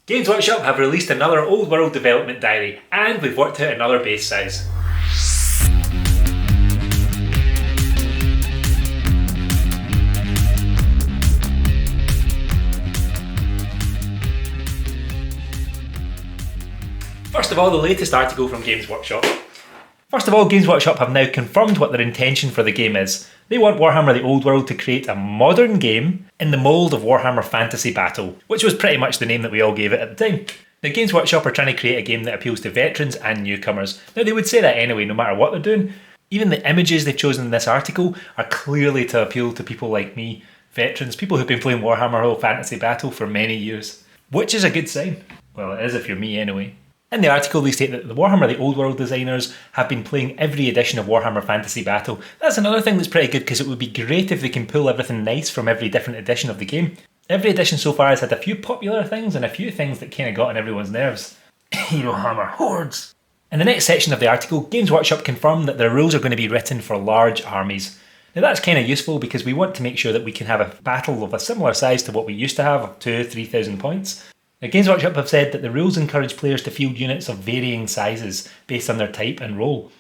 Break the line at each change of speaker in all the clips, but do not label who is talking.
Games Workshop have released another Old World development diary, and we've worked out another base size. First of all, the latest article from Games Workshop. First of all, Games Workshop have now confirmed what their intention for the game is. They want Warhammer the Old World to create a modern game in the mould of Warhammer Fantasy Battle, which was pretty much the name that we all gave it at the time. Now, Games Workshop are trying to create a game that appeals to veterans and newcomers. Now, they would say that anyway, no matter what they're doing. Even the images they've chosen in this article are clearly to appeal to people like me, veterans, people who've been playing Warhammer Fantasy Battle for many years. Which is a good sign. Well, it is if you're me anyway. In the article, they state that the Warhammer the Old World designers have been playing every edition of Warhammer Fantasy Battle. That's another thing that's pretty good, because it would be great if they can pull everything nice from every different edition of the game. Every edition so far has had a few popular things and a few things that kind of got on everyone's nerves. Hero Hammer Hordes! In the next section of the article, Games Workshop confirmed that their rules are going to be written for large armies. Now that's kind of useful because we want to make sure that we can have a battle of a similar size to what we used to have, of 2,000-3,000 points. Now, Games Workshop have said that the rules encourage players to field units of varying sizes based on their type and role.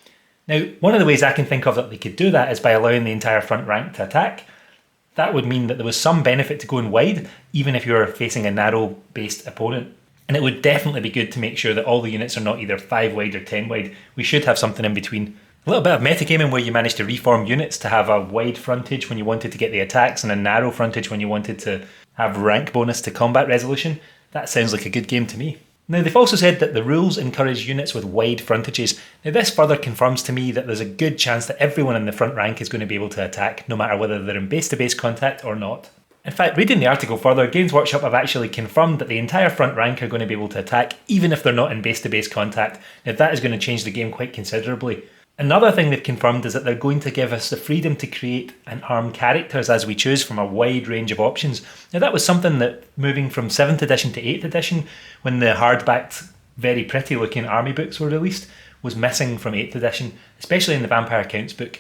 Now, one of the ways I can think of that they could do that is by allowing the entire front rank to attack. That would mean that there was some benefit to going wide, even if you were facing a narrow-based opponent. And it would definitely be good to make sure that all the units are not either 5 wide or 10 wide. We should have something in between. A little bit of metagaming where you manage to reform units to have a wide frontage when you wanted to get the attacks and a narrow frontage when you wanted to have rank bonus to combat resolution. That sounds like a good game to me. Now, they've also said that the rules encourage units with wide frontages. Now, this further confirms to me that there's a good chance that everyone in the front rank is going to be able to attack, no matter whether they're in base-to-base contact or not. In fact, reading the article further, Games Workshop have actually confirmed that the entire front rank are going to be able to attack, even if they're not in base-to-base contact. Now, that is going to change the game quite considerably. Another thing they've confirmed is that they're going to give us the freedom to create and arm characters as we choose from a wide range of options. Now, that was something that, moving from 7th edition to 8th edition, when the hardbacked, very pretty looking army books were released, was missing from 8th edition, especially in the Vampire Counts book.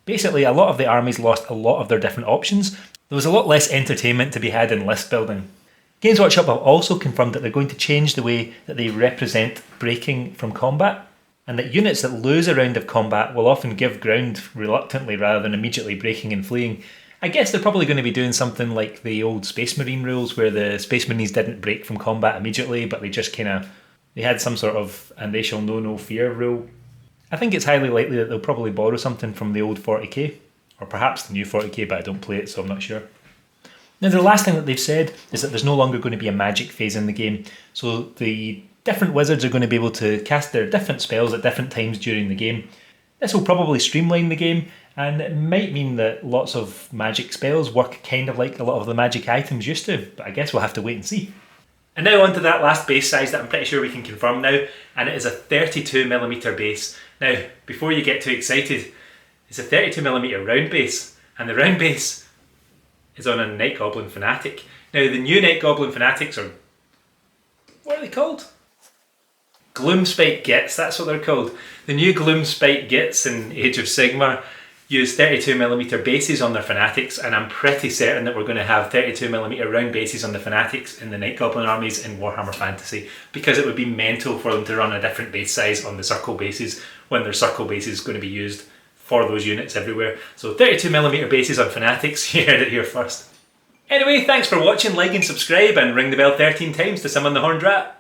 Basically, a lot of the armies lost a lot of their different options. There was a lot less entertainment to be had in list building. Games Workshop have also confirmed that they're going to change the way that they represent breaking from combat, and that units that lose a round of combat will often give ground reluctantly rather than immediately breaking and fleeing. I guess they're probably going to be doing something like the old Space Marine rules, where the Space Marines didn't break from combat immediately, but they just they had some sort of "and they shall know no fear" rule. I think it's highly likely that they'll probably borrow something from the old 40k, or perhaps the new 40k, but I don't play it, so I'm not sure. Now, the last thing that they've said is that there's no longer going to be a magic phase in the game, so the different wizards are going to be able to cast their different spells at different times during the game. This will probably streamline the game, and it might mean that lots of magic spells work kind of like a lot of the magic items used to, but I guess we'll have to wait and see. And now on to that last base size that I'm pretty sure we can confirm now, and it is a 32mm base. Now, before you get too excited, it's a 32mm round base, and the round base is on a Night Goblin Fanatic. Now, the new Night Goblin Fanatics are... what are they called? Gloomspite Gits, that's what they're called. The new Gloomspite Gits in Age of Sigmar use 32mm bases on their Fanatics, and I'm pretty certain that we're going to have 32mm round bases on the Fanatics in the Night Goblin armies in Warhammer Fantasy, because it would be mental for them to run a different base size on the circle bases when their circle base is going to be used for those units everywhere. So 32mm bases on Fanatics, you heard it here first. Anyway, thanks for watching, like and subscribe, and ring the bell 13 times to summon the Horned Rat.